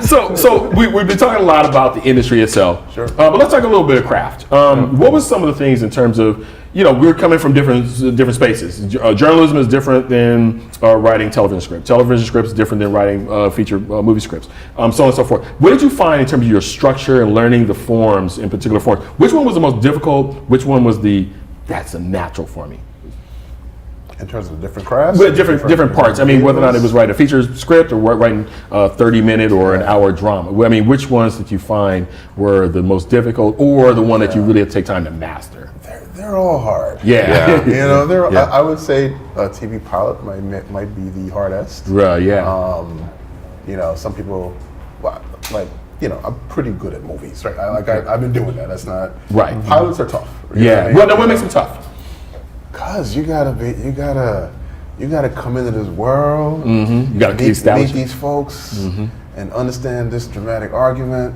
So we've been talking a lot about the industry itself. Sure. But let's talk a little bit of craft. What was some of the things in terms of, we're coming from different spaces. Journalism is different than writing television scripts. Television scripts is different than writing feature movie scripts, so on and so forth. What did you find in terms of your structure and learning the forms, in particular forms? Which one was the most difficult? Which one was that's a natural for me? In terms of different crafts? But different parts. I mean, whether or not it was writing a feature script or writing a 30-minute or an hour drama. I mean, which ones did you find were the most difficult, or the one that you really had to take time to master? They're all hard. Yeah. I would say a TV pilot might be the hardest. Right, yeah. Some people, I'm pretty good at movies, right? I've been doing that. That's not... Right. Pilots are tough. Yeah. Well, what makes them tough? Cause you gotta come into this world. Mm-hmm. You gotta meet these folks and understand this dramatic argument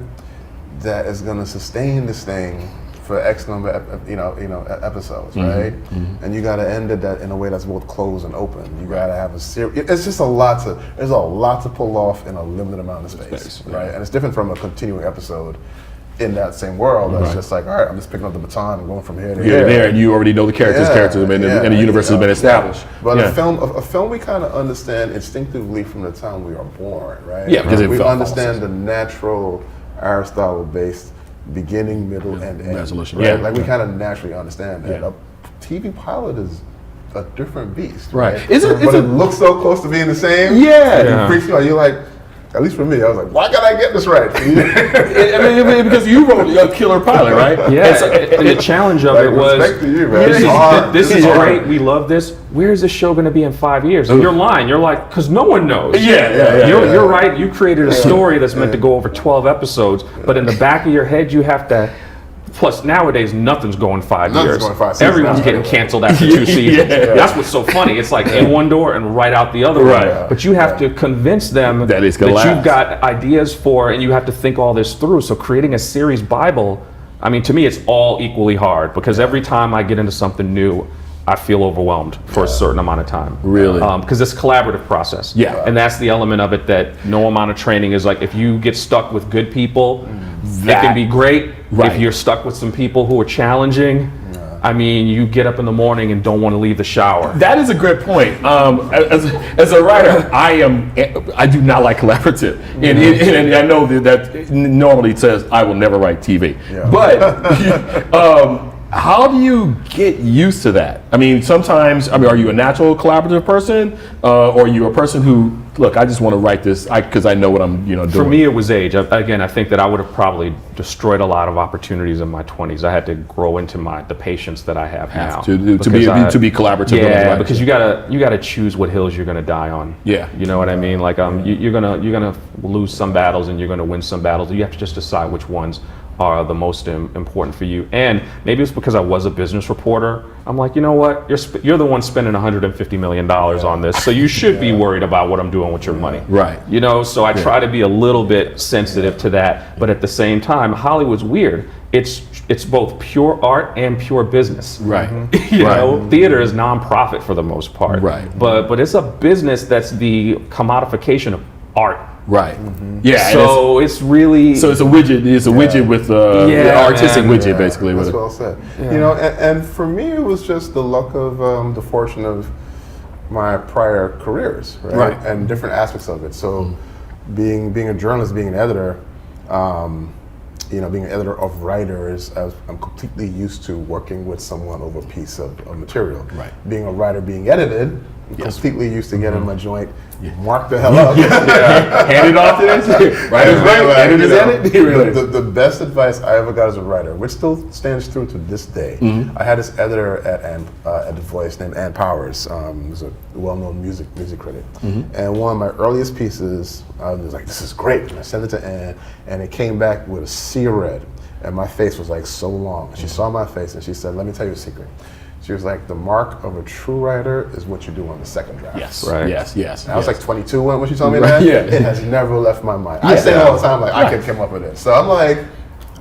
that is gonna sustain this thing for X number of episodes, right? Mm-hmm. And you gotta end it in a way that's both closed and open. You gotta have a series. It's just there's a lot to pull off in a limited amount of space, right? And it's different from a continuing episode in that same world. That's just like, all right, I'm just picking up the baton and going from here to here. There, and you already know the characters, and the universe has been established. But a film we kind of understand instinctively from the time we are born, right? Yeah, because we understand the natural Aristotle-based beginning, middle, and end. Resolution, right? yeah. Like we kind of naturally understand that. A TV pilot is a different beast, right? But it looks so close to being the same. Yeah. It freaks you out. You're like, at least for me, I was like, why can't I get this right? Because you wrote a killer pilot, right? Yeah, and the challenge of it was, respect to you, man. this is great, we love this. Where is this show going to be in 5 years? And you're lying. You're like, because no one knows. You're right. You created a story that's meant to go over 12 episodes, but in the back of your head, you have to... Plus, nowadays, nothing's going 5 years. Going 5 seasons. Everyone's getting canceled after 2 seasons. That's what's so funny. It's like in one door and right out the other one. But you have to convince them that you've got ideas for, and you have to think all this through. So creating a series Bible, I mean, to me, it's all equally hard, because every time I get into something new, I feel overwhelmed for a certain amount of time. Really? Because it's a collaborative process. Yeah. And that's the element of it that no amount of training is like, if you get stuck with good people, it can be great. Right. If you're stuck with some people who are challenging, I mean, you get up in the morning and don't want to leave the shower. That is a good point. As a writer, I do not like collaborative, and I know that normally says I will never write TV. But how do you get used to that? I mean, sometimes, are you a natural collaborative person, or are you a person who, look, I just want to write this because I know what I'm, doing? For me, it was age. I think that I would have probably destroyed a lot of opportunities in my 20s. I had to grow into the patience that I have now to be collaborative. Yeah, because you gotta choose what hills you're gonna die on. Yeah, you know what I mean. Like you're gonna lose some battles and you're gonna win some battles. You have to just decide which ones are the most important for you. And maybe it's because I was a business reporter. I'm like, you know what? You're the one spending $150 million on this, so you should be worried about what I'm doing with your money. Right. So I try to be a little bit sensitive to that, but at the same time, Hollywood's weird. It's both pure art and pure business. Right. Theater is nonprofit for the most part. Right. But it's a business that's the commodification of art. Right. Yeah. So it's really. So it's a widget. It's a widget with the artistic widget, basically. That's well said. And for me, it was just the luck of the fortune of my prior careers, right? And different aspects of it. So, being a journalist, being an editor, being an editor of writers, I'm completely used to working with someone over a piece of material. Right. Being a writer, being edited, I'm completely used to getting my joint mark the hell up. Hand it off to this. Writer's edit. The best advice I ever got as a writer, which still stands true to this day. I had this editor at The Voice named Ann Powers, who's a well-known music critic. And one of my earliest pieces, I was like, this is great. And I sent it to Ann, and it came back with a sea red. And my face was like so long. She saw my face and she said, let me tell you a secret. She was like, the mark of a true writer is what you do on the second draft. Yes, right. Yes. And I was like 22 when she told me that. It has never left my mind. I say it all the time, like, I could come up with it. So I'm like,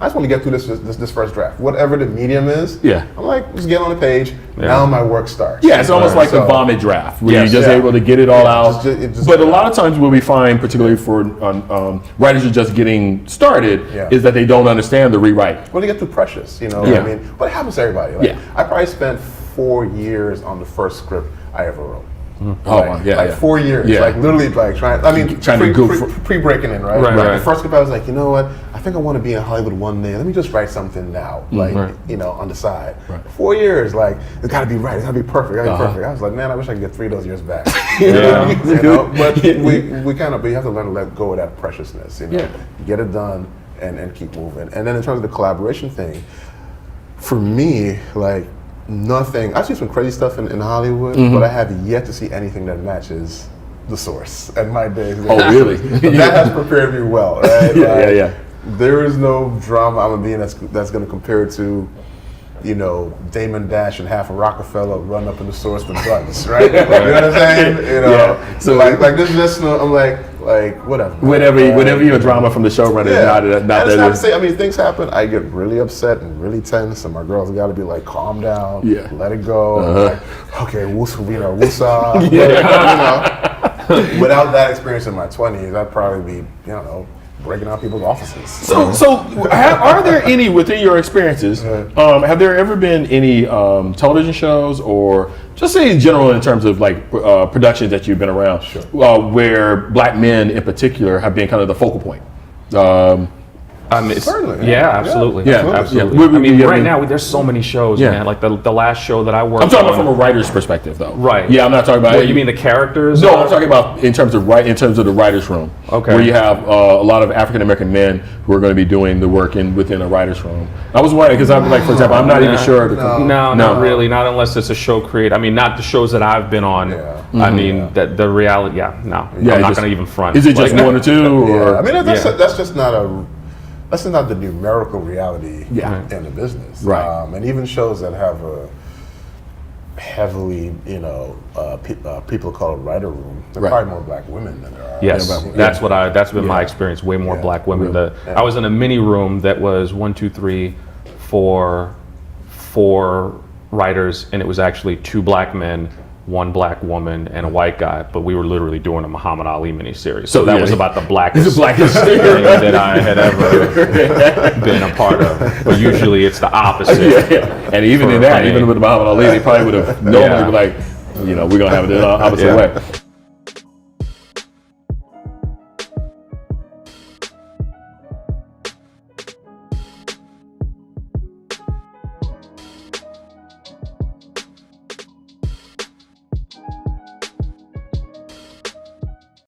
I just want to get through this first draft. Whatever the medium is, I'm like, just get on the page, Now my work starts. Yeah, it's almost like the vomit draft, where you're just able to get it all out. But a lot of times what we find, particularly for writers who are just getting started, is that they don't understand the rewrite. Well, they get too precious, you know. I mean, but it happens to everybody. Like, I probably spent 4 years on the first script I ever wrote. Like 4 years, like literally, like trying to pre-breaking in, right? The first script I was like, you know what? I think I want to be in Hollywood one day. Let me just write something now, like you know, on the side. 4 years, like it's got to be right. It's got to be perfect. I was like, man, I wish I could get 3 of those years back. You know? But we kind of, but you have to learn to let go of that preciousness. You know, get it done and keep moving. And then in terms of the collaboration thing, for me, like. Nothing. I've seen some crazy stuff in Hollywood, but I have yet to see anything that matches the source. And my days. Oh, really? That has prepared me well. Right? There is no drama I'm gonna be in that's gonna compare to, you know, Damon Dash and half of Rockefeller run up in the source with guns, right? You know what I'm saying? You know. So like this is just I'm like whatever. Whatever your drama from the showrunner, not that. Not to say, I mean, things happen. I get really upset and really tense, and my girls got to be like, calm down, let it go. Like, okay, woosah. You know, without that experience in my 20s, I'd probably be, you know, breaking out people's offices. So are there any, within your experiences, have there ever been any television shows, or just say in general in terms of like productions that you've been around, where black men in particular have been kind of the focal point? Certainly. Absolutely. Absolutely. I mean, right now there's so many shows, man. Like the last show that I worked on. I'm talking about from a writer's perspective, though. Right. Yeah, I'm not talking about. What, you mean the characters? No, I'm talking about in terms of the writer's room. Okay. Where you have a lot of African American men who are going to be doing the work within a writer's room. I was wondering because I'm like, for example, I'm not even sure. No, not really. Not unless it's a show created. I mean, not the shows that I've been on. I mean, the reality. I'm not going to even front. Is it just one or two? Or I mean, that's just not a. That's not the numerical reality in the business. Right. And even shows that have a heavily, you know, people call it writer room, there are probably more black women than there are. Yes, that's been my experience, way more black women. I was in a mini room that was 1, 2, 3, 4 writers, and it was actually 2 black men, 1 black woman, and a white guy, but we were literally doing a Muhammad Ali miniseries. So that was about the blackest thing that I had ever been a part of. But usually it's the opposite. And even in that, even with Muhammad Ali, they probably would have normally been like, you know, we're going to have it the opposite way.